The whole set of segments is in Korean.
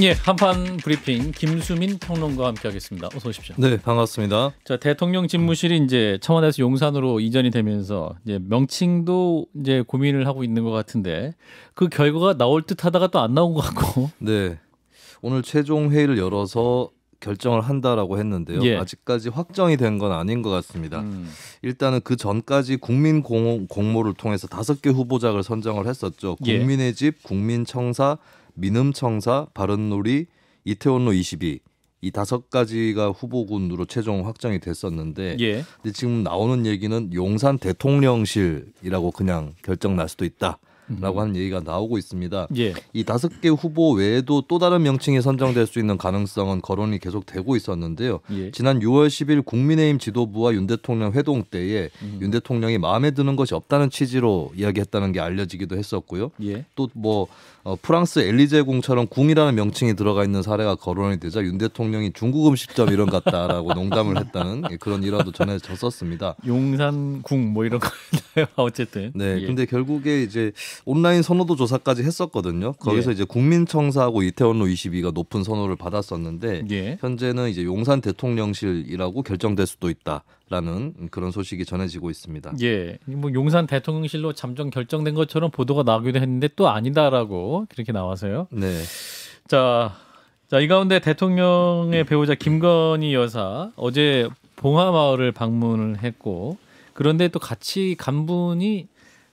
예, 한판 브리핑 김수민 평론가와 함께하겠습니다. 어서 오십시오. 네, 반갑습니다. 자, 대통령 집무실이 이제 청와대에서 용산으로 이전이 되면서 이제 명칭도 이제 고민을 하고 있는 것 같은데 그 결과가 나올 듯하다가 또 안 나온 것 같고. 네, 오늘 최종 회의를 열어서 결정을 한다라고 했는데요. 예. 아직까지 확정이 된 건 아닌 것 같습니다. 일단은 그 전까지 국민 공모를 통해서 5개 후보작을 선정을 했었죠. 예. 국민의 집, 국민청사, 민음청사, 바른놀이, 이태원로 22 이 5가지가 후보군으로 최종 확정이 됐었는데 예. 근데 지금 나오는 얘기는 용산 대통령실이라고 그냥 결정 날 수도 있다. 라고 하는 얘기가 나오고 있습니다. 예. 이 5개 후보 외에도 또 다른 명칭이 선정될 수 있는 가능성은 거론이 계속 되고 있었는데요. 예. 지난 6월 10일 국민의힘 지도부와 윤 대통령 회동 때에 윤 대통령이 마음에 드는 것이 없다는 취지로 이야기했다는 게 알려지기도 했었고요. 예. 또 뭐 프랑스 엘리제궁처럼 궁이라는 명칭이 들어가 있는 사례가 거론이 되자 윤 대통령이 중국 음식점 이런 같다라고 농담을 했다는 그런 일화도 전해졌었습니다. 용산궁 뭐 이런 거였나요? 어쨌든. 네, 예. 근데 결국에 이제 온라인 선호도 조사까지 했었거든요. 거기서 예. 이제 국민청사하고 이태원로 22가 높은 선호를 받았었는데 예. 현재는 이제 용산 대통령실이라고 결정될 수도 있다라는 그런 소식이 전해지고 있습니다. 예, 뭐 용산 대통령실로 잠정 결정된 것처럼 보도가 나오기도 했는데 또 아니다라고 그렇게 나와서요. 네, 자, 이 가운데 대통령의 배우자 김건희 여사 어제 봉하마을을 방문을 했고 그런데 또 같이 간 분이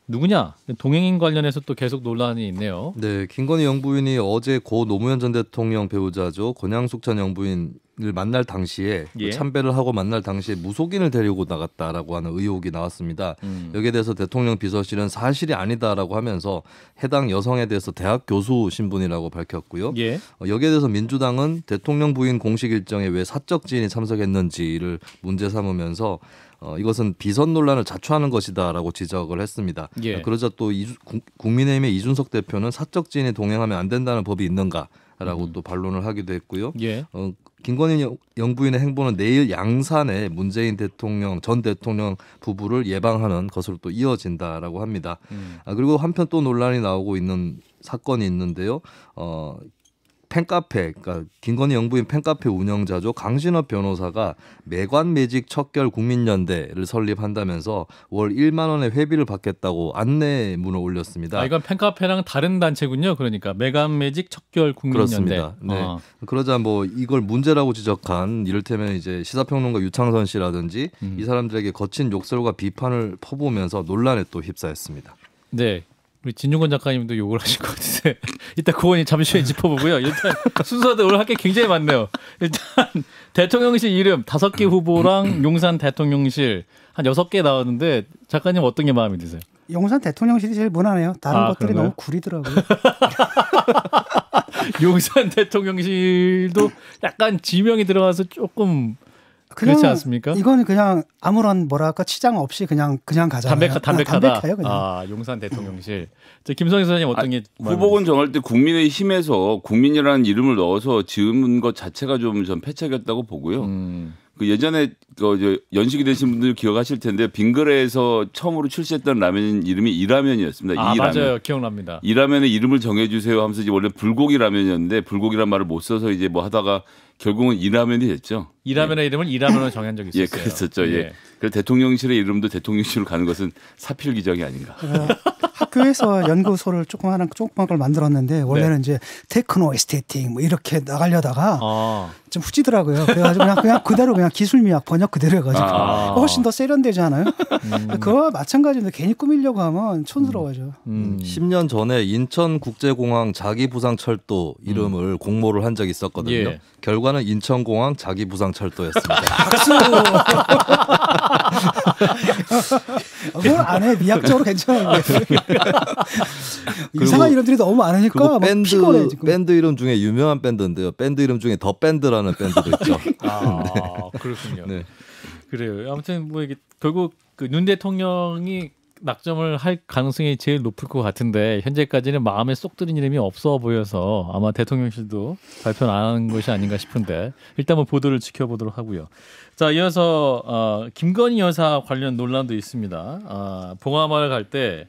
누구냐? 동행인 관련해서 또 계속 논란이 있네요. 네, 김건희 영부인이 어제 고 노무현 전 대통령 배우자죠 권양숙 전 영부인을 만날 당시에 예. 참배를 하고 만날 당시에 무속인을 데리고 나갔다라고 하는 의혹이 나왔습니다. 여기에 대해서 대통령 비서실은 사실이 아니다라고 하면서 해당 여성에 대해서 대학 교수 신분이라고 밝혔고요. 예. 여기에 대해서 민주당은 대통령 부인 공식 일정에 왜 사적 지인이 참석했는지를 문제 삼으면서 이것은 비선 논란을 자초하는 것이다라고 지적을 했습니다. 예. 그러자 또 국민의힘의 이준석 대표는 사적 지인이 동행하면 안 된다는 법이 있는가라고 또 반론을 하기도 했고요. 예. 김건희 영부인의 행보는 내일 양산에 문재인 전 대통령 부부를 예방하는 것으로 또 이어진다라고 합니다. 그리고 한편 또 논란이 나오고 있는 사건이 있는데요. 팬카페, 그러니까 김건희 영부인 팬카페 운영자죠 강신업 변호사가 매관매직 척결 국민연대를 설립한다면서 월 1만 원의 회비를 받겠다고 안내문을 올렸습니다. 아, 이건 팬카페랑 다른 단체군요. 그러니까 매간매직 척결 국민연대. 그렇습니다. 네. 그러자 뭐 이걸 문제라고 지적한 이를테면 이제 시사평론가 유창선 씨라든지 이 사람들에게 거친 욕설과 비판을 퍼부으면서 논란에 또 휩싸였습니다. 네. 우리 진중권 작가님도 욕을 하실 것 같은데 이따 그건 잠시 후에 짚어보고요. 일단 순서도 오늘 할 게 굉장히 많네요. 일단 대통령실 이름 5개 후보랑 용산 대통령실 한 6개 나왔는데 작가님 어떤 게 마음에 드세요? 용산 대통령실이 제일 무난해요. 다른 것들이 그런가요? 너무 구리더라고요. 용산 대통령실도 약간 지명이 들어가서 조금 그렇지 않습니까? 이건 그냥 아무런 뭐랄까 치장 없이 그냥 가잖아요. 담백하다. 담백해요, 그냥. 아, 용산 대통령실. 김성희 선생님 어떤 게 후보군 정할 때 국민의힘에서 국민이라는 이름을 넣어서 지은 것 자체가 좀 전 패착이었다고 보고요. 그 예전에 연식이 되신 분들 기억하실 텐데 빙그레에서 처음으로 출시했던 라면 이름이 이라면이었습니다. 아, 이라면. 맞아요. 기억납니다. 이라면의 이름을 정해주세요 하면서 이제 원래 불고기 라면이었는데 불고기란 말을 못 써서 이제 뭐 하다가 결국은 이라면이 됐죠. 이라면의 이름을 이라면으로 정한 적이 있었어요. 예, 그랬었죠. 예. 그래서 대통령실의 이름도 대통령실로 가는 것은 사필 규정이 아닌가. 학교에서 연구소를 조그만 걸 만들었는데 원래는 이제 테크노 에스테틱 뭐 이렇게 나가려다가 좀 후지더라고요. 그래가지고 그냥 그대로 그냥 기술미학 번역 그대로 해가지고 훨씬 더 세련되잖아요. 그거와 마찬가지인데 괜히 꾸미려고 하면 촌스러워져. 10년 전에 인천국제공항 자기부상철도 이름을 공모를 한 적이 있었거든요. 예. 결과는 인천공항 자기부상철도였습니다. 박수. 뭘 안 해? 미학적으로 괜찮은데. 이상한 이름들이 너무 많으니까 막 피곤해 지금. 밴드 이름 중에 유명한 밴드인데요. 밴드 이름 중에 더 밴드라는 밴드도 있죠. 아, 그렇군요. 네. 그래요. 아무튼 뭐 이게 결국 그 윤 대통령이 낙점을 할 가능성이 제일 높을 것 같은데 현재까지는 마음에 쏙 드는 이름이 없어 보여서 아마 대통령실도 발표는 안 하는 것이 아닌가 싶은데 일단 뭐 보도를 지켜보도록 하고요. 자, 이어서 김건희 여사 관련 논란도 있습니다. 봉하마을 갈 때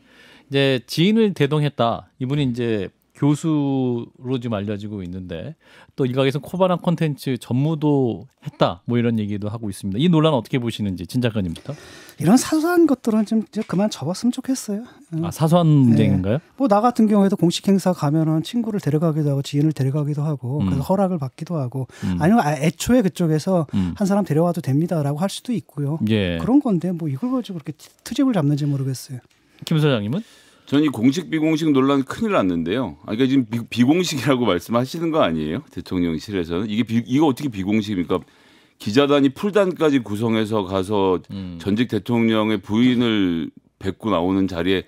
이제 지인을 대동했다. 이분이 이제 교수로 지금 알려지고 있는데 또 일각에서 코바나 콘텐츠 전무도 했다 뭐 이런 얘기도 하고 있습니다. 이 논란 어떻게 보시는지 진 작가님부터. 이런 사소한 것들은 좀 이제 그만 접었으면 좋겠어요. 아 사소한 문제인가요? 네. 뭐 나 같은 경우에도 공식 행사 가면은 친구를 데려가기도 하고 지인을 데려가기도 하고 그래서 허락을 받기도 하고 아니면 애초에 그쪽에서 한 사람 데려와도 됩니다라고 할 수도 있고요. 예. 그런 건데 뭐 이걸 가지고 그렇게 트집을 잡는지 모르겠어요. 김 소장님은? 저는 이 공식 비공식 논란 큰일 났는데요. 그러니까 지금 비공식이라고 말씀하시는 거 아니에요? 대통령실에서는 이거 어떻게 비공식입니까? 기자단이 풀단까지 구성해서 가서 전직 대통령의 부인을 뵙고 나오는 자리에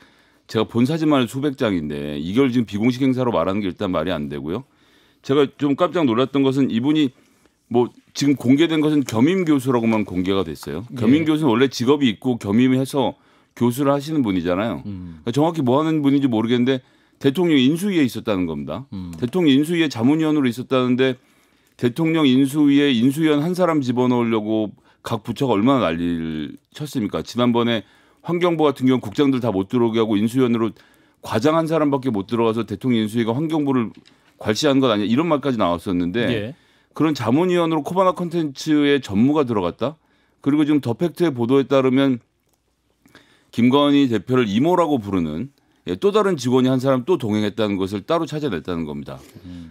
제가 본 사진만 해도 수백 장인데 이걸 지금 비공식 행사로 말하는 게 일단 말이 안 되고요. 제가 좀 깜짝 놀랐던 것은 이분이 뭐 지금 공개된 것은 겸임 교수라고만 공개가 됐어요. 겸임 교수는 원래 직업이 있고 겸임해서 교수를 하시는 분이잖아요. 그러니까 정확히 뭐 하는 분인지 모르겠는데 대통령 인수위에 있었다는 겁니다. 대통령 인수위에 자문위원으로 있었다는데 대통령 인수위에 인수위원 한 사람 집어넣으려고 각 부처가 얼마나 난리를 쳤습니까? 지난번에 환경부 같은 경우 국장들 다 못 들어오게 하고 인수위원으로 과장 한 사람밖에 못 들어가서 대통령 인수위가 환경부를 괄시한 것 아니냐 이런 말까지 나왔었는데 예. 그런 자문위원으로 코바나 콘텐츠에 전무가 들어갔다. 그리고 지금 더 팩트의 보도에 따르면 김건희 대표를 이모라고 부르는 또 다른 직원이 한 사람 또 동행했다는 것을 따로 찾아냈다는 겁니다.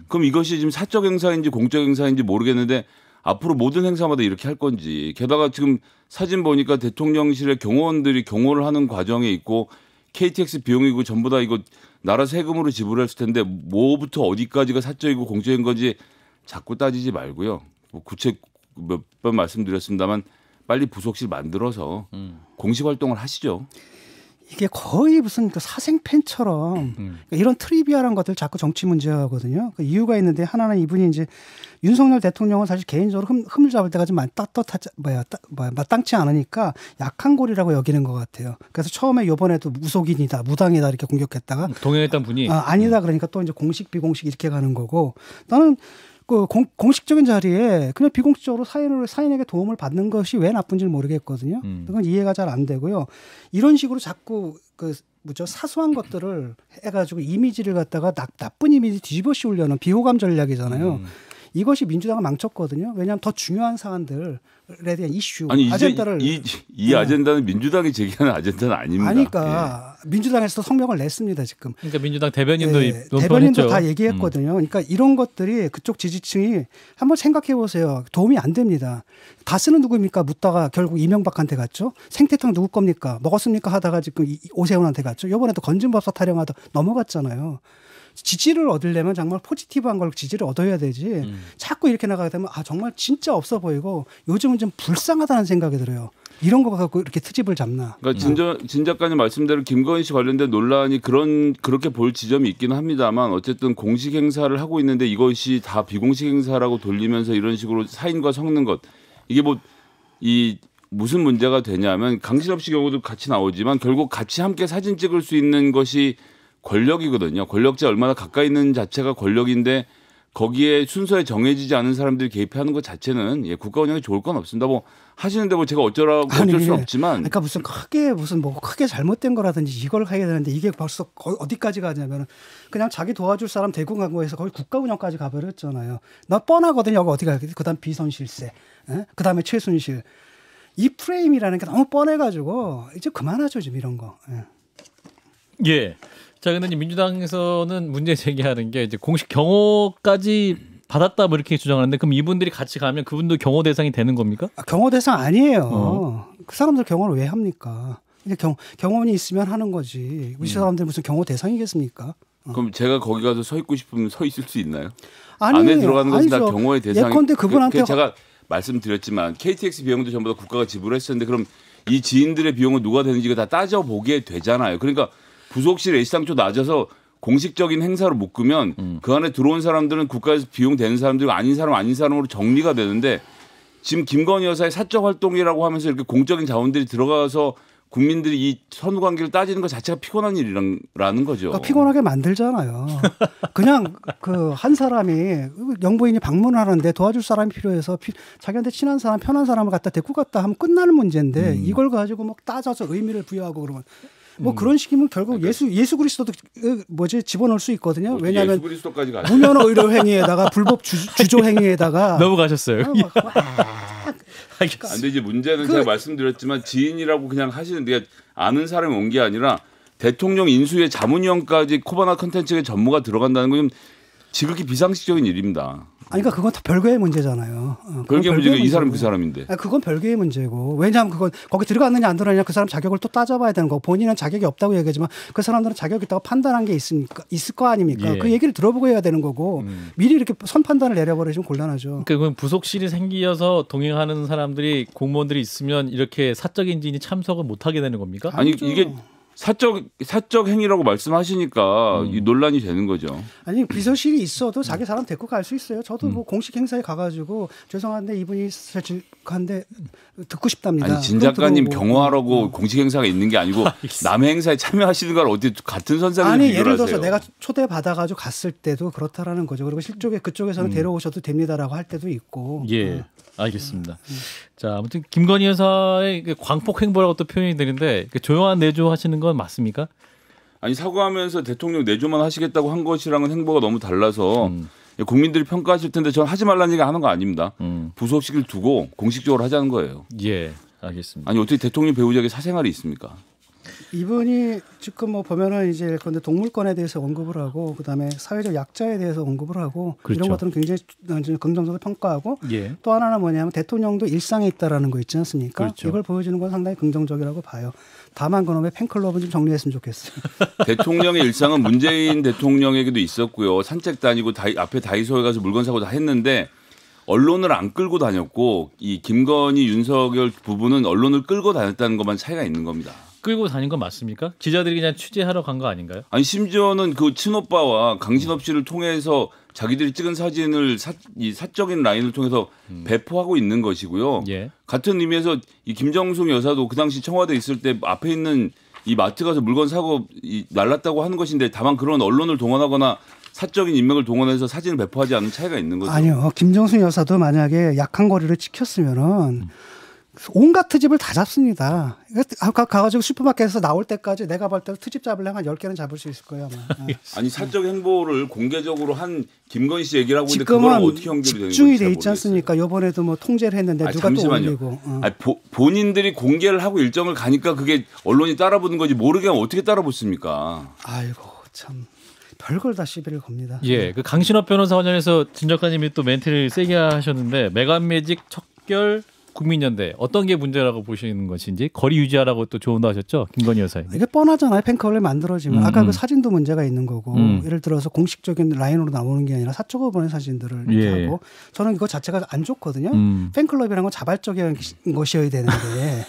그럼 이것이 지금 사적 행사인지 공적 행사인지 모르겠는데 앞으로 모든 행사마다 이렇게 할 건지 게다가 지금 사진 보니까 대통령실의 경호원들이 경호를 하는 과정에 있고 KTX 비용이고 전부 다 이거 나라 세금으로 지불했을 텐데 뭐부터 어디까지가 사적이고 공적인 건지 자꾸 따지지 말고요. 뭐 구체 몇 번 말씀드렸습니다만 빨리 부속실 만들어서 공식 활동을 하시죠. 이게 거의 무슨 그 사생팬처럼 이런 트리비아한 것들 자꾸 정치 문제하거든요. 그 이유가 있는데 하나는 이분이 이제 윤석열 대통령은 사실 개인적으로 흠을 잡을 때가 좀 마땅치 않으니까 약한 골이라고 여기는 것 같아요. 그래서 처음에 이번에도 무속인이다, 무당이다 이렇게 공격했다가 동행했던 분이 아니다 그러니까 또 이제 공식 비공식 이렇게 가는 거고 나는 그 공식적인 자리에 그냥 비공식적으로 사인에게 도움을 받는 것이 왜 나쁜지 모르겠거든요. 그건 이해가 잘 안 되고요. 이런 식으로 자꾸 사소한 것들을 해가지고 이미지를 갖다가 나쁜 이미지 뒤집어 씌우려는 비호감 전략이잖아요. 이것이 민주당을 망쳤거든요. 왜냐하면 더 중요한 사안들에 대한 이슈, 아니, 아젠다를 이 아젠다는 민주당이 제기하는 아젠다는 아닙니다. 그러니까 민주당에서 성명을 냈습니다 지금. 그러니까 민주당 대변인도 대변인도 다 얘기했거든요. 그러니까 이런 것들이 그쪽 지지층이 한번 생각해 보세요. 도움이 안 됩니다. 다스는 누구입니까? 묻다가 결국 이명박한테 갔죠. 생태탕 누구 겁니까? 먹었습니까? 하다가 지금 오세훈한테 갔죠. 이번에도 건진법사 타령하다 넘어갔잖아요. 지지를 얻으려면 정말 포지티브한 걸 지지를 얻어야 되지. 자꾸 이렇게 나가게 되면 정말 진짜 없어 보이고 요즘은 좀 불쌍하다는 생각이 들어요. 이런 거 갖고 이렇게 트집을 잡나. 그러니까 진 작가님 말씀대로 김건희 씨 관련된 논란이 그렇게 볼 지점이 있기는 합니다만 어쨌든 공식 행사를 하고 있는데 이것이 다 비공식 행사라고 돌리면서 이런 식으로 사인과 섞는 것 이게 무슨 문제가 되냐면 강신업 씨 경우도 같이 나오지만 결국 같이 함께 사진 찍을 수 있는 것이 권력이거든요. 권력자 얼마나 가까이 있는 자체가 권력인데 거기에 순서에 정해지지 않은 사람들이 개입하는 것 자체는 국가 운영에 좋을 건 없습니다. 뭐 하시는데 뭐 제가 어쩔 수는 없지만. 그러니까 크게 잘못된 거라든지 이걸 해야 되는데 이게 벌써 어디까지 가냐면 그냥 자기 도와줄 사람 대구 간 거에서 거의 국가 운영까지 가버렸잖아요. 나 뻔하거든요. 여기 어디 가야 돼? 그다음 비선실세, 그다음에 최순실. 이 프레임이라는 게 너무 뻔해가지고 이제 그만하죠 지금 이런 거. 예. 자, 근데 이제 민주당에서는 문제 제기하는 게 이제 공식 경호까지 받았다 뭐 이렇게 주장하는데 그럼 이분들이 같이 가면 그분도 경호 대상이 되는 겁니까? 경호 대상 아니에요. 그 사람들 경호를 왜 합니까? 이제 경호원이 있으면 하는 거지. 우리 사람들 무슨 경호 대상이겠습니까? 그럼 제가 거기 가서 서 있고 싶으면 서 있을 수 있나요? 아니, 안에 들어가는 것은 다 경호의 대상이. 예컨대 그분한테 제가 말씀드렸지만 KTX 비용도 전부 다 국가가 지불했었는데 그럼 이 지인들의 비용은 누가 되는지가 다 따져보게 되잖아요. 그러니까 부속실 애시당초 낮아서 공식적인 행사로 묶으면 그 안에 들어온 사람들은 국가에서 비용 되는 사람들이고 아닌 사람으로 정리가 되는데 지금 김건희 여사의 사적 활동이라고 하면서 이렇게 공적인 자원들이 들어가서 국민들이 이 선후 관계를 따지는 것 자체가 피곤한 일이라는 거죠. 그러니까 피곤하게 만들잖아요. 그냥 그 한 사람이 영부인이 방문을 하는데 도와줄 사람이 필요해서 자기한테 친한 사람, 편한 사람을 갖다 데리고 갔다 하면 끝나는 문제인데 이걸 가지고 막 따져서 의미를 부여하고 그러면 뭐 그런 식이면 결국 예수 그리스도도 집어넣을 수 있거든요. 왜냐하면 예수 그리스도까지 가죠. 무면 의료 행위에다가 불법 주조 행위에다가 넘어가셨어요. 근데 이제 문제는 제가 말씀드렸지만 지인이라고 그냥 하시는데 아는 사람이 온 게 아니라 대통령 인수위의 자문위원까지 코바나 컨텐츠의 전무가 들어간다는 건 지극히 비상식적인 일입니다. 아니, 그러니까 그건 다 별개의 문제잖아요. 별개의 문제가 이 사람이 그 사람인데. 아니, 그건 별개의 문제고. 왜냐하면 그건 거기 들어갔느냐 안 들어갔느냐 그 사람 자격을 또 따져봐야 되는 거고 본인은 자격이 없다고 얘기하지만 그 사람들은 자격이 있다고 판단한 게 있을 거 아닙니까? 예. 그 얘기를 들어보고 해야 되는 거고 미리 이렇게 선판단을 내려버리시면 곤란하죠. 그러니까 그건 부속실이 생겨서 동행하는 사람들이 공무원들이 있으면 이렇게 사적 인진이 참석을 못하게 되는 겁니까? 아니 이게 사적 행위라고 말씀하시니까 이 논란이 되는 거죠. 아니 비서실이 있어도 자기 사람 데리고 갈 수 있어요. 저도 뭐 공식 행사에 가가지고 죄송한데 이분이 한데 듣고 싶답니다. 아니 진 작가님 경호하라고 공식 행사가 있는 게 아니고 남의 행사에 참여하시는 걸 어디 같은 선상에 아니 비교를 예를 들어서 하세요. 내가 초대 받아가지고 갔을 때도 그렇다라는 거죠. 그리고 그쪽에서는 데려오셔도 됩니다라고 할 때도 있고. 예. 알겠습니다. 자, 아무튼 김건희 여사의 광폭 행보라고 또 표현이 되는데 조용한 내조 하시는 건 맞습니까? 아니 사과하면서 대통령 내조만 하시겠다고 한 것이랑은 행보가 너무 달라서 국민들이 평가하실 텐데 저는 하지 말라는 얘기 하는 거 아닙니다. 부속식을 두고 공식적으로 하자는 거예요. 예, 알겠습니다. 아니 어떻게 대통령 배우자에게 사생활이 있습니까? 이분이 지금 뭐 보면은 이제 그런데 동물권에 대해서 언급을 하고 그다음에 사회적 약자에 대해서 언급을 하고 그렇죠. 이런 것들은 굉장히 긍정적으로 평가하고 예. 또 하나는 뭐냐면 대통령도 일상에 있다라는 거 있지 않습니까? 그렇죠. 이걸 보여주는 건 상당히 긍정적이라고 봐요. 다만 그놈의 팬클럽은 좀 정리했으면 좋겠어요. 대통령의 일상은 문재인 대통령에게도 있었고요. 산책 다니고 앞에 다이소에 가서 물건 사고 다 했는데 언론을 안 끌고 다녔고 이 김건희 윤석열 부부는 언론을 끌고 다녔다는 것만 차이가 있는 겁니다. 끌고 다닌 건 맞습니까? 기자들이 그냥 취재하러 간 거 아닌가요? 아니 심지어는 그 친오빠와 강신업 씨를 통해서 자기들이 찍은 사진을 이 사적인 라인을 통해서 배포하고 있는 것이고요. 예. 같은 의미에서 이 김정숙 여사도 그 당시 청와대에 있을 때 앞에 있는 이 마트 가서 물건 사고 날랐다고 하는 것인데 다만 그런 언론을 동원하거나 사적인 인맥을 동원해서 사진을 배포하지 않는 차이가 있는 거죠. 아니요. 김정숙 여사도 만약에 약한 거리를 지켰으면은 온갖 트집을 다 잡습니다. 가가지고 슈퍼마켓에서 나올 때까지 내가 볼 때 트집 잡으려면 한 10개는 잡을 수 있을 거예요. 아마. 아니 사적 행보를 공개적으로 한 김건희 씨 얘기를 하고 있는데 그걸 어떻게 연결이 되는 건지 집중이 돼 있지 않습니까? 이번에도 뭐 통제를 했는데 누가 잠시만요. 또 올리고. 아니, 본인들이 공개를 하고 일정을 가니까 그게 언론이 따라붙는 거지 모르게 하면 어떻게 따라붙습니까? 아이고 참. 별걸 다 시비를 겁니다. 예, 그 강신업 변호사 관련해서 진 작가님이 또 멘트를 세게 하셨는데 메간매직 척결 국민연대 어떤 게 문제라고 보시는 것인지 거리 유지하라고 또 조언도 하셨죠, 김건희 여사님. 이게 뻔하잖아요. 팬클럽을 만들어지면 아까 그 사진도 문제가 있는 거고 예를 들어서 공식적인 라인으로 나오는 게 아니라 사적으로 보낸 사진들을 이렇게 하고 저는 이거 자체가 안 좋거든요. 팬클럽이라는 건 자발적인 것이어야 되는데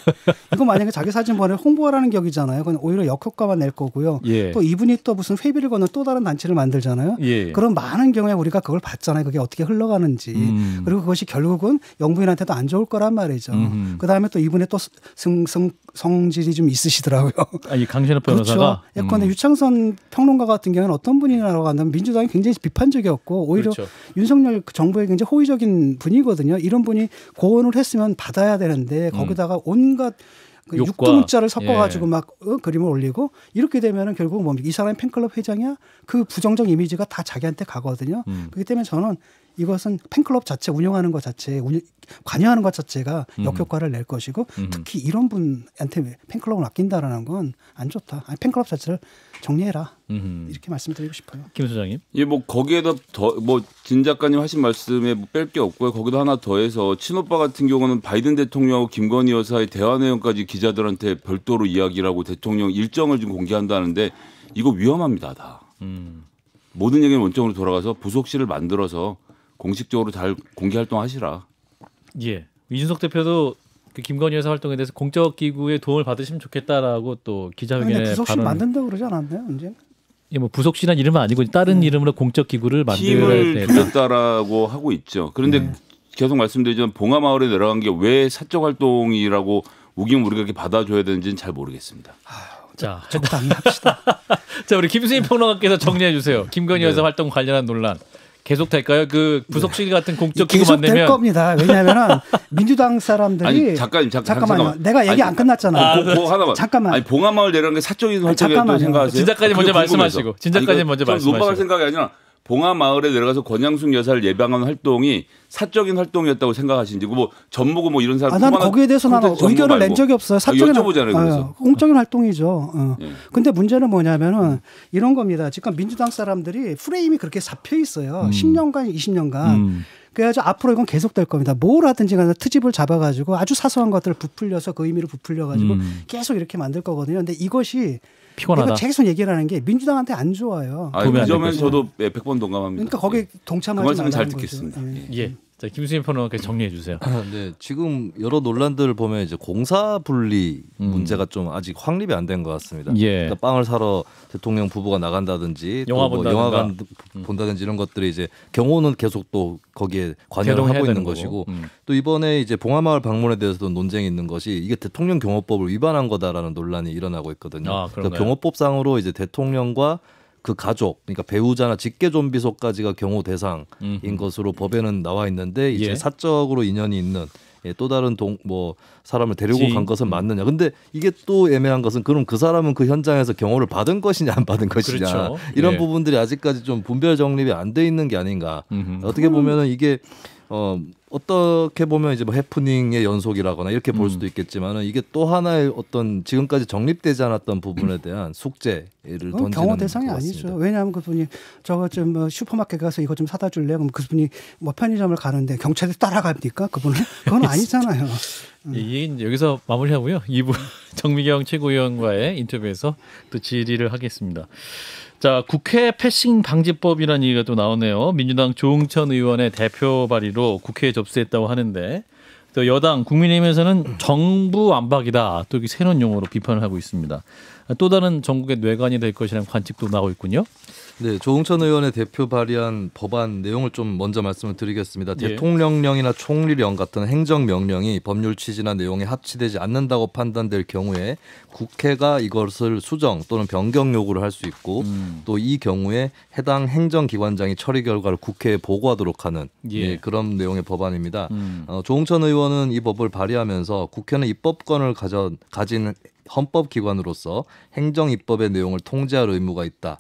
이거 만약에 자기 사진 보내 홍보하라는 격이잖아요. 그건 오히려 역효과만 낼 거고요. 예. 또 이분이 또 무슨 회비를 거는 또 다른 단체를 만들잖아요. 예. 그런 많은 경우에 우리가 그걸 봤잖아요. 그게 어떻게 흘러가는지 그리고 그것이 결국은 영부인한테도 안 좋을 거란 말이죠. 그다음에 또 이분의 또 성질이 좀 있으시더라고요. 아, 이 강신업 변호사가. 그렇죠. 예컨대 유창선 평론가 같은 경우는 어떤 분이라고 한다면 민주당이 굉장히 비판적이었고 오히려 그렇죠. 윤석열 정부에 굉장히 호의적인 분이거든요. 이런 분이 고언을 했으면 받아야 되는데 거기다가 온갖 그 육두문자를 섞어가지고 막 그림을 올리고 이렇게 되면은 결국 뭡니까? 이 사람이 팬클럽 회장이야? 그 부정적 이미지가 다 자기한테 가거든요. 그렇기 때문에 저는 이것은 팬클럽 자체 운영하는 것 자체 관여하는 것 자체가 역효과를 낼 것이고 특히 이런 분한테 팬클럽을 아낀다라는 건 안 좋다. 아니, 팬클럽 자체를 정리해라. 이렇게 말씀드리고 싶어요. 김 소장님. 예, 뭐 거기에다 더 뭐 진 작가님 하신 말씀에 뭐 뺄 게 없고요. 거기다 하나 더해서 친오빠 같은 경우는 바이든 대통령하고 김건희 여사의 대화 내용까지 기자들한테 별도로 이야기라고 대통령 일정을 좀 공개한다는데 이거 위험합니다, 다. 모든 얘기는 원점으로 돌아가서 부속실을 만들어서 공식적으로 잘 공개 활동하시라. 예. 이준석 대표도 그 김건희 여사 활동에 대해서 공적 기구의 도움을 받으시면 좋겠다라고 또 기자회견에 부속실 만든다고 그러지 않았나요? 언제? 예, 뭐 부속실이라는 이름은 아니고 다른 이름으로 공적 기구를 만들어야 힘을 된다. 두겠다라고 하고 있죠. 그런데 계속 말씀드리지만 봉하마을에 내려간 게 왜 사적 활동이라고 우기면 우리가 이렇게 받아줘야 되는지는 잘 모르겠습니다. 자, 적당히 합시다. 자, 우리 김수인 평론가께서 정리해 주세요. 김건희 여사 활동 관련한 논란 계속 될까요? 그 부속실 같은 공적 기구 계속 될 만들면 겁니다. 왜냐하면 민주당 사람들이 아니 잠깐만요. 내가 얘기 안 끝났잖아요. 하나만. 잠깐만. 아니 봉화마을 내라는 게 사적인 활동이라고 생각하세요? 진짜까지 먼저 말씀하시고. 진짜까지 먼저 말씀하시고. 논박할 생각이 아니라 봉화마을에 내려가서 권양숙 여사를 예방하는 활동이 사적인 활동이었다고 생각하시는지 뭐 전무고 뭐 이런 사람. 난 거기에 대해서 나는 의견을 낸 적이 없어요. 사적인 여쭤보잖아요. 그래서 공적인 활동이죠. 근데 문제는 뭐냐면은 이런 겁니다. 지금 민주당 사람들이 프레임이 그렇게 잡혀 있어요. 10년간, 20년간. 그래가지고 앞으로 이건 계속될 겁니다. 뭘 하든지 간에 트집을 잡아가지고 아주 사소한 것들을 부풀려서 그 의미를 부풀려가지고 계속 이렇게 만들 거거든요. 근데 이것이 피곤하다. 내가 계속 얘기를 하는 게 민주당한테 안 좋아요. 그 점은 저도 100번 동감합니다. 그러니까 거기에 동참하지 그 말씀은 잘 말라는 듣겠습니다. 거죠. 예. 자, 김수민 평론가께서 정리해 주세요. 네, 지금 여러 논란들을 보면 이제 공사 분리 문제가 좀 아직 확립이 안 된 것 같습니다. 예. 그러니까 빵을 사러 대통령 부부가 나간다든지 영화 또 뭐 본다든가. 영화관 본다든지 이런 것들이 이제 경호는 계속 또 거기에 관여를 하고 있는 것이고 또 이번에 이제 봉화마을 방문에 대해서도 논쟁이 있는 것이 이게 대통령 경호법을 위반한 거다라는 논란이 일어나고 있거든요. 그러니까 경호법상으로 이제 대통령과 그 가족, 그러니까 배우자나 직계 좀비속까지가 경호 대상인 것으로 법에는 나와 있는데 이제 사적으로 인연이 있는 또 다른 뭐 사람을 데리고 간 것은 맞느냐. 근데 이게 또 애매한 것은 그럼 그 사람은 그 현장에서 경호를 받은 것이냐 안 받은 것이냐. 그렇죠. 이런 부분들이 아직까지 좀 분별 정립이 안 돼 있는 게 아닌가. 어떻게 보면은 이게 어떻게 보면 이제 뭐 해프닝의 연속이라거나 이렇게 볼 수도 있겠지만은 이게 또 하나의 어떤 지금까지 정립되지 않았던 부분에 대한 숙제를 던지는 경호 대상이 것 아니죠. 같습니다. 왜냐하면 그분이 저거 좀 뭐 슈퍼마켓 가서 이거 좀 사다 줄래요? 그럼 그분이 뭐 편의점을 가는데 경찰이 따라갑니까? 그분은 그건 아니잖아요. 이 여기서 마무리하고요. 2부 정미경 최고위원과의 인터뷰에서 또 질의를 하겠습니다. 자, 국회 패싱 방지법이라는 얘기가 또 나오네요. 민주당 조응천 의원의 대표 발의로 국회에 접수했다고 하는데 또 여당 국민의힘에서는 정부 안박이다. 또 이렇게 새로운 용어로 비판을 하고 있습니다. 또 다른 전국의 뇌관이 될 것이라는 관측도 나오고 있군요. 네, 조응천 의원의 대표 발의한 법안 내용을 좀 먼저 말씀을 드리겠습니다. 대통령령이나 총리령 같은 행정명령이 법률 취지나 내용에 합치되지 않는다고 판단될 경우에 국회가 이것을 수정 또는 변경 요구를 할 수 있고 또 이 경우에 해당 행정기관장이 처리 결과를 국회에 보고하도록 하는 그런 내용의 법안입니다. 조응천 의원은 이 법을 발의하면서 국회는 입법권을 가진 헌법기관으로서 행정입법의 내용을 통제할 의무가 있다.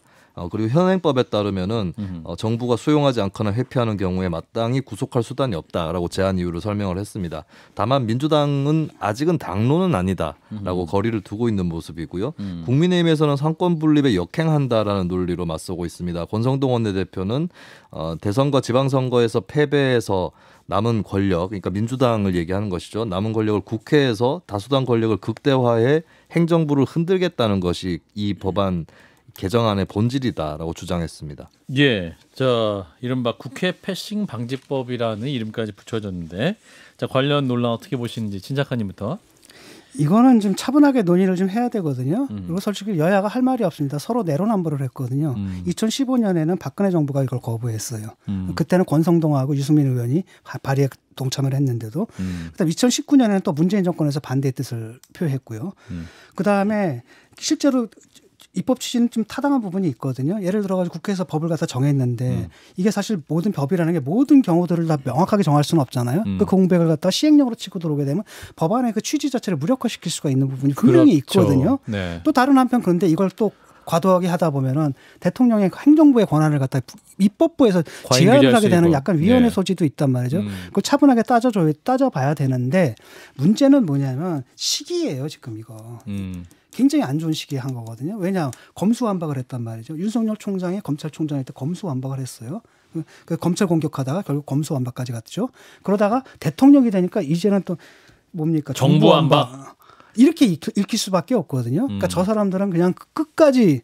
그리고 현행법에 따르면은 정부가 수용하지 않거나 회피하는 경우에 마땅히 구속할 수단이 없다라고 제안 이유를 설명을 했습니다. 다만 민주당은 아직은 당론은 아니다라고 거리를 두고 있는 모습이고요. 국민의힘에서는 상권 분립에 역행한다라는 논리로 맞서고 있습니다. 권성동 원내대표는 대선과 지방선거에서 패배해서 남은 권력, 그러니까 민주당을 얘기하는 것이죠. 남은 권력을 국회에서 다수당 권력을 극대화해 행정부를 흔들겠다는 것이 이 법안 개정안의 본질이다라고 주장했습니다. 예, 자 이른바 국회 패싱 방지법이라는 이름까지 붙여졌는데, 자 관련 논란 어떻게 보시는지 진 작가님부터. 이거는 좀 차분하게 논의를 좀 해야 되거든요. 그리고 솔직히 여야가 할 말이 없습니다. 서로 내로남불을 했거든요. 2015년에는 박근혜 정부가 이걸 거부했어요. 그때는 권성동하고 유승민 의원이 발의에 동참을 했는데도 그다음 2019년에는 또 문재인 정권에서 반대의 뜻을 표했고요. 그다음에 실제로 입법 취지는 좀 타당한 부분이 있거든요. 예를 들어가지고 국회에서 법을 갖다 정했는데 이게 사실 모든 법이라는 게 모든 경우들을 다 명확하게 정할 수는 없잖아요. 그 공백을 갖다 시행령으로 치고 들어오게 되면 법안의 그 취지 자체를 무력화시킬 수가 있는 부분이 분명히 그렇죠. 있거든요. 네. 또 다른 한편 그런데 이걸 또 과도하게 하다 보면은 대통령의 행정부의 권한을 갖다 입법부에서 제한을 하게 되는 약간 위헌의 소지도 있단 말이죠. 그걸 차분하게 따져봐야 되는데 문제는 뭐냐면 시기예요. 지금 이거. 굉장히 안 좋은 시기에 한 거거든요. 왜냐 검수완박을 했단 말이죠. 윤석열 총장이 검찰총장일 때 검수완박을 했어요. 그 검찰 공격하다가 결국 검수완박까지 갔죠. 그러다가 대통령이 되니까 이제는 또 뭡니까 정부완박. 이렇게 읽힐 수밖에 없거든요. 그러니까 저 사람들은 그냥 끝까지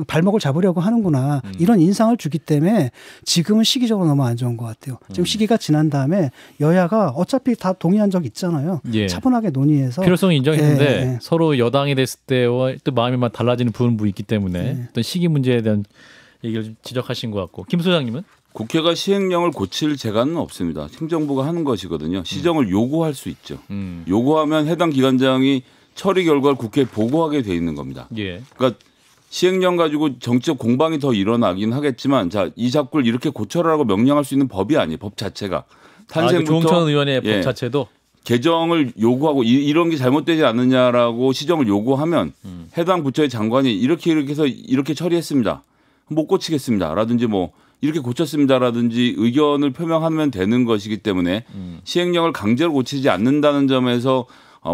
발목을 잡으려고 하는구나 이런 인상을 주기 때문에 지금은 시기적으로 너무 안 좋은 것 같아요. 지금 시기가 지난 다음에 여야가 어차피 다 동의한 적 있잖아요. 예. 차분하게 논의해서 필요성이 인정했는데 서로 여당이 됐을 때와 또 마음이 막 달라지는 부분이 있기 때문에 어떤 시기 문제에 대한 얘기를 좀 지적하신 것 같고 김 소장님은? 국회가 시행령을 고칠 재간은 없습니다. 행정부가 하는 것이거든요. 시정을 요구할 수 있죠. 요구하면 해당 기관장이 처리 결과를 국회에 보고하게 돼 있는 겁니다. 예. 그러니까 시행령 가지고 정치적 공방이 더 일어나긴 하겠지만 자, 이 작구를 이렇게 고쳐라라고 명령할 수 있는 법이 아니에요. 법 자체가. 탄생부터 조홍천 의원의 법 자체도 개정을 요구하고 이런 게 잘못되지 않느냐라고 시정을 요구하면 해당 부처의 장관이 이렇게 해서 이렇게 처리했습니다. 못 고치겠습니다. 라든지 뭐 이렇게 고쳤습니다라든지 의견을 표명하면 되는 것이기 때문에 시행령을 강제로 고치지 않는다는 점에서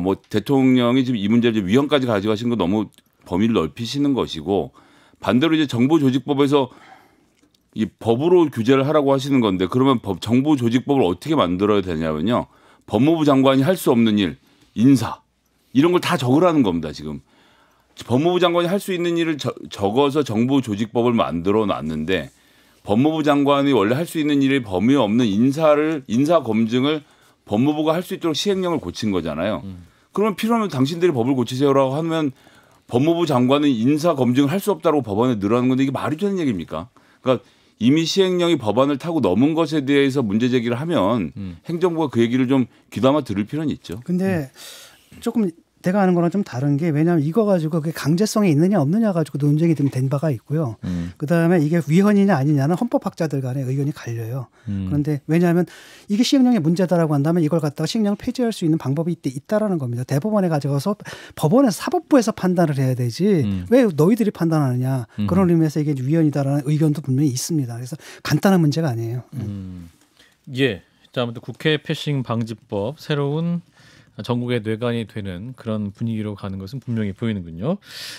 뭐 대통령이 지금 이 문제를 위헌까지 가져가신 거 너무 범위를 넓히시는 것이고 반대로 이제 정부조직법에서 이 법으로 규제를 하라고 하시는 건데 그러면 정부조직법을 어떻게 만들어야 되냐면요. 법무부 장관이 할 수 없는 일, 인사 이런 걸 다 적으라는 겁니다. 지금 법무부 장관이 할 수 있는 일을 적어서 정부조직법을 만들어 놨는데 법무부 장관이 원래 할 수 있는 일의 범위 없는 인사 검증을 법무부가 할 수 있도록 시행령을 고친 거잖아요. 그러면 필요하면 당신들이 법을 고치세요라고 하면 법무부 장관은 인사 검증을 할 수 없다고 법안에 늘어나는 건데 이게 말이 되는 얘기입니까? 그러니까 이미 시행령이 법안을 타고 넘은 것에 대해서 문제 제기를 하면 행정부가 그 얘기를 좀 귀담아 들을 필요는 있죠. 근데 조금 내가 아는 거랑 좀 다른 게 왜냐하면 이거 가지고 그게 강제성이 있느냐 없느냐 가지고 논쟁이 좀 된 바가 있고요. 그다음에 이게 위헌이냐 아니냐는 헌법학자들 간의 의견이 갈려요. 그런데 왜냐하면 이게 시행령의 문제다라고 한다면 이걸 갖다가 시행령을 폐지할 수 있는 방법이 있다라는 겁니다. 대법원에 가져가서 법원에서 사법부에서 판단을 해야 되지 왜 너희들이 판단하느냐 그런 의미에서 이게 위헌이다라는 의견도 분명히 있습니다. 그래서 간단한 문제가 아니에요. 예. 자, 아무튼 국회 패싱 방지법 새로운 전국의 뇌관이 되는 그런 분위기로 가는 것은 분명히 보이는군요.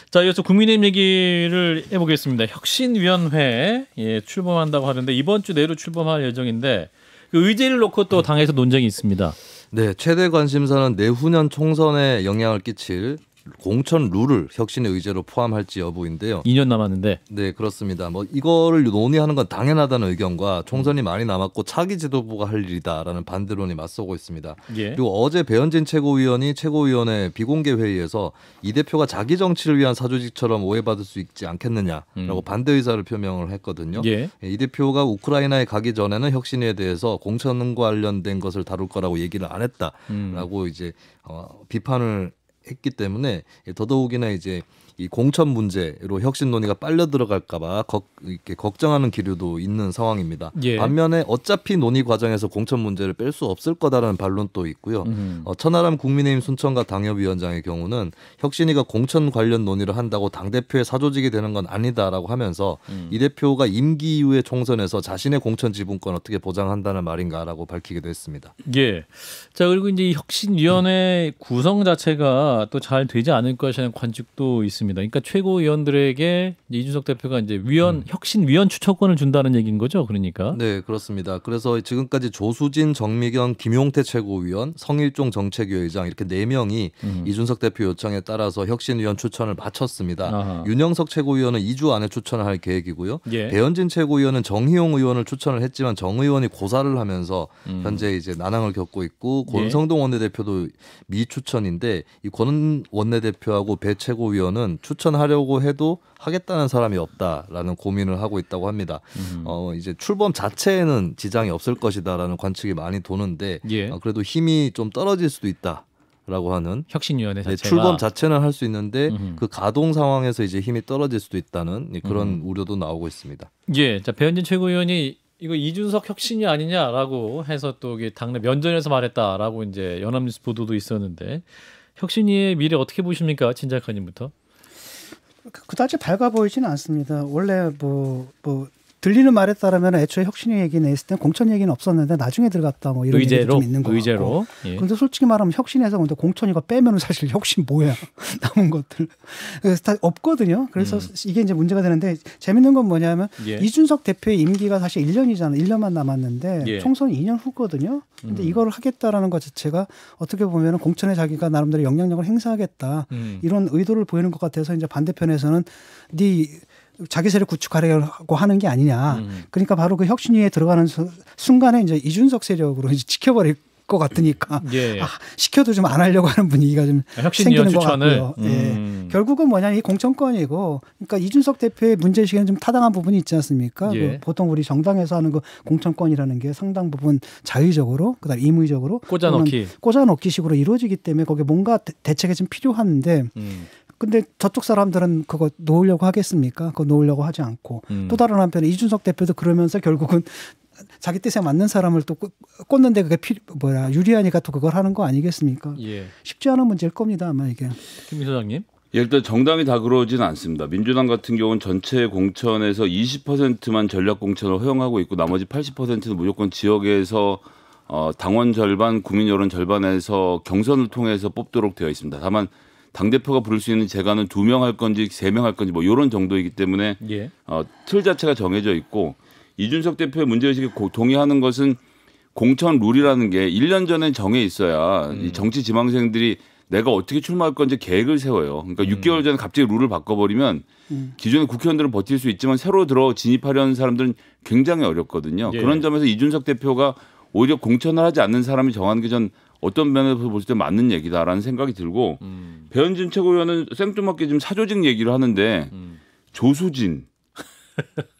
자, 이어서 국민의힘 얘기를 해보겠습니다. 혁신위원회 출범한다고 하는데 이번 주 내로 출범할 예정인데 그 의제를 놓고 또 당에서 논쟁이 있습니다. 네, 최대 관심사는 내후년 총선에 영향을 끼칠 공천 룰을 혁신의 의제로 포함할지 여부인데요. 2년 남았는데. 네, 그렇습니다. 뭐 이거를 논의하는 건 당연하다는 의견과 총선이 많이 남았고 차기 지도부가 할 일이다라는 반대론이 맞서고 있습니다. 예. 그리고 어제 배현진 최고위원이 최고위원회 비공개 회의에서 이 대표가 자기 정치를 위한 사조직처럼 오해받을 수 있지 않겠느냐라고 반대 의사를 표명을 했거든요. 예. 이 대표가 우크라이나에 가기 전에는 혁신에 대해서 공천과 관련된 것을 다룰 거라고 얘기를 안 했다라고 이제 비판을 했기 때문에 더더욱이나 이제 이 공천 문제로 혁신 논의가 빨려 들어갈까봐 이렇게 걱정하는 기류도 있는 상황입니다. 예. 반면에 어차피 논의 과정에서 공천 문제를 뺄 수 없을 거다라는 반론도 있고요. 천하람 국민의힘 순천과 당협위원장의 경우는 혁신이가 공천 관련 논의를 한다고 당대표의 사조직이 되는 건 아니다라고 하면서 이 대표가 임기 이후의 총선에서 자신의 공천 지분권 어떻게 보장한다는 말인가라고 밝히기도 했습니다. 예. 자, 그리고 이제 이 혁신위원회 구성 자체가 또 잘 되지 않을 것이라는 관측도 있습니다. 그러니까 최고위원들에게 이준석 대표가 이제 혁신위원 추천권을 준다는 얘기인 거죠, 그러니까. 네, 그렇습니다. 그래서 지금까지 조수진, 정미경, 김용태 최고위원, 성일종 정책위의장 이렇게 4명이 이준석 대표 요청에 따라서 혁신위원 추천을 마쳤습니다. 아하. 윤영석 최고위원은 2주 안에 추천을 할 계획이고요. 예. 배현진 최고위원은 정희용 의원을 추천을 했지만 정 의원이 고사를 하면서 현재 이제 난항을 겪고 있고 권성동 원내대표도 미추천인데 이 권 원내대표하고 배 최고위원은 추천하려고 해도 하겠다는 사람이 없다라는 고민을 하고 있다고 합니다. 이제 출범 자체에는 지장이 없을 것이다라는 관측이 많이 도는데 예. 그래도 힘이 좀 떨어질 수도 있다라고 하는 혁신위원회 자체가. 네, 출범 자체는 할 수 있는데 그 가동 상황에서 이제 힘이 떨어질 수도 있다는 그런 우려도 나오고 있습니다. 예, 자 배현진 최고위원이 이거 이준석 혁신이 아니냐라고 해서 또 이게 당내 면전에서 말했다라고 이제 연합뉴스 보도도 있었는데 혁신위의 미래 어떻게 보십니까, 진 작가님부터? 그다지 밝아 보이지는 않습니다. 원래 뭐 들리는 말에 따르면 애초에 혁신위 얘기 냈을 때 공천 얘기는 없었는데 나중에 들어갔다 뭐 이런 얘기도 좀 있는 거 같고. 의제로. 예. 그런데 솔직히 말하면 혁신에서 근데 공천이가 빼면은 사실 혁신 뭐야 남은 것들 그래서 다 없거든요. 그래서 이게 이제 문제가 되는데 재밌는 건 뭐냐면 예. 이준석 대표의 임기가 사실 1년이잖아. 1년만 남았는데 예. 총선이 2년 후거든요. 근데 이걸 하겠다라는 것 자체가 어떻게 보면은 공천에 자기가 나름대로 영향력을 행사하겠다 이런 의도를 보이는 것 같아서 이제 반대편에서는 네 자기 세력 구축하려고 하는 게 아니냐. 그러니까 바로 그 혁신위에 들어가는 순간에 이제 이준석 세력으로 이제 지켜버릴 것 같으니까 예. 시켜도 좀 안 하려고 하는 분위기가 좀 혁신위원 생기는 것 추천을. 같고요. 예. 결국은 뭐냐면 이 공천권이고 그러니까 이준석 대표의 문제의식에는 좀 타당한 부분이 있지 않습니까? 예. 그 보통 우리 정당에서 하는 그 공천권이라는 게 상당 부분 자의적으로 그다음에 임의적으로 꽂아넣기 식으로 이루어지기 때문에 거기에 뭔가 대책이 좀 필요한데 근데 저쪽 사람들은 그거 놓으려고 하겠습니까? 그거 놓으려고 하지 않고 또 다른 한편에 이준석 대표도 그러면서 결국은 자기 뜻에 맞는 사람을 또 꽂는데 그게 유리하니까 또 그걸 하는 거 아니겠습니까? 예. 쉽지 않은 문제일 겁니다 아마 이게. 김 소장님. 일단 정당이 다 그러지는 않습니다. 민주당 같은 경우는 전체 공천에서 20%만 전략 공천을 허용하고 있고 나머지 80%는 무조건 지역에서 당원 절반, 국민 여론 절반에서 경선을 통해서 뽑도록 되어 있습니다. 다만 당대표가 부를 수 있는 재간은 2명 할 건지 3명 할 건지 뭐 이런 정도이기 때문에 예. 틀 자체가 정해져 있고 이준석 대표의 문제의식에 동의하는 것은 공천 룰이라는 게 1년 전에 정해 있어야 이 정치 지망생들이 내가 어떻게 출마할 건지 계획을 세워요. 그러니까 6개월 전에 갑자기 룰을 바꿔버리면 기존의 국회의원들은 버틸 수 있지만 새로 들어 진입하려는 사람들은 굉장히 어렵거든요. 예. 그런 점에서 이준석 대표가 오히려 공천을 하지 않는 사람이 정하는 게 전 어떤 면에서 볼 때 맞는 얘기다라는 생각이 들고 배현진 최고위원은 생뚱맞게 지금 사조직 얘기를 하는데 조수진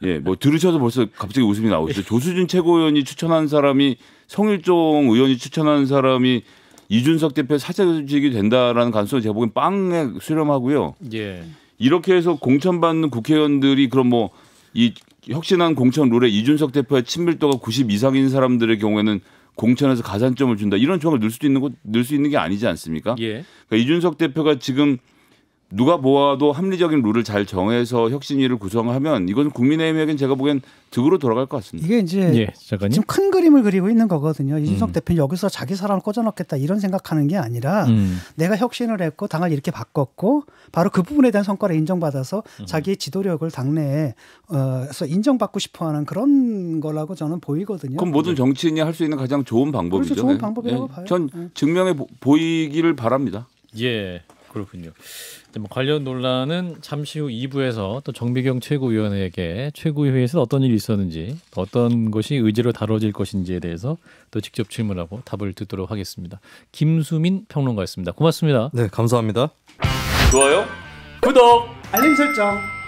예, 뭐 들으셔서 벌써 갑자기 웃음이 나오시죠. 조수진 최고위원이 추천한 사람이 성일종 의원이 추천한 사람이 이준석 대표 사조직이 된다라는 가능성을 제가 보기엔 빵에 수렴하고요. 예. 이렇게 해서 공천받는 국회의원들이 그럼 뭐 이 혁신한 공천 룰에 이준석 대표의 친밀도가 90 이상인 사람들의 경우에는 공천에서 가산점을 준다. 이런 조항을 넣을 수 있는 게 아니지 않습니까? 예. 그러니까 이준석 대표가 지금 누가 보아도 합리적인 룰을 잘 정해서 혁신위를 구성하면 이건 국민의힘에겐 제가 보기엔 득으로 돌아갈 것 같습니다. 이게 이제 예, 잠깐요. 지금 큰 그림을 그리고 있는 거거든요. 이준석 대표는 여기서 자기 사람을 꽂아넣겠다 이런 생각하는 게 아니라 내가 혁신을 했고 당을 이렇게 바꿨고 바로 그 부분에 대한 성과를 인정받아서 자기의 지도력을 당내에서 인정받고 싶어하는 그런 거라고 저는 보이거든요. 그럼 모든 정치인이 할 수 있는 가장 좋은 방법이죠. 그렇죠. 좋은 방법이라고 봐요. 전 증명해 보이기를 바랍니다. 예. 그렇군요. 뭐 관련 논란은 잠시 후 2부에서 또 정비경 최고위원에게 최고위회에서 어떤 일이 있었는지 어떤 것이 의제로 다뤄질 것인지에 대해서 또 직접 질문하고 답을 듣도록 하겠습니다. 김수민 평론가였습니다. 고맙습니다. 네, 감사합니다. 좋아요. 구독! 알림 설정.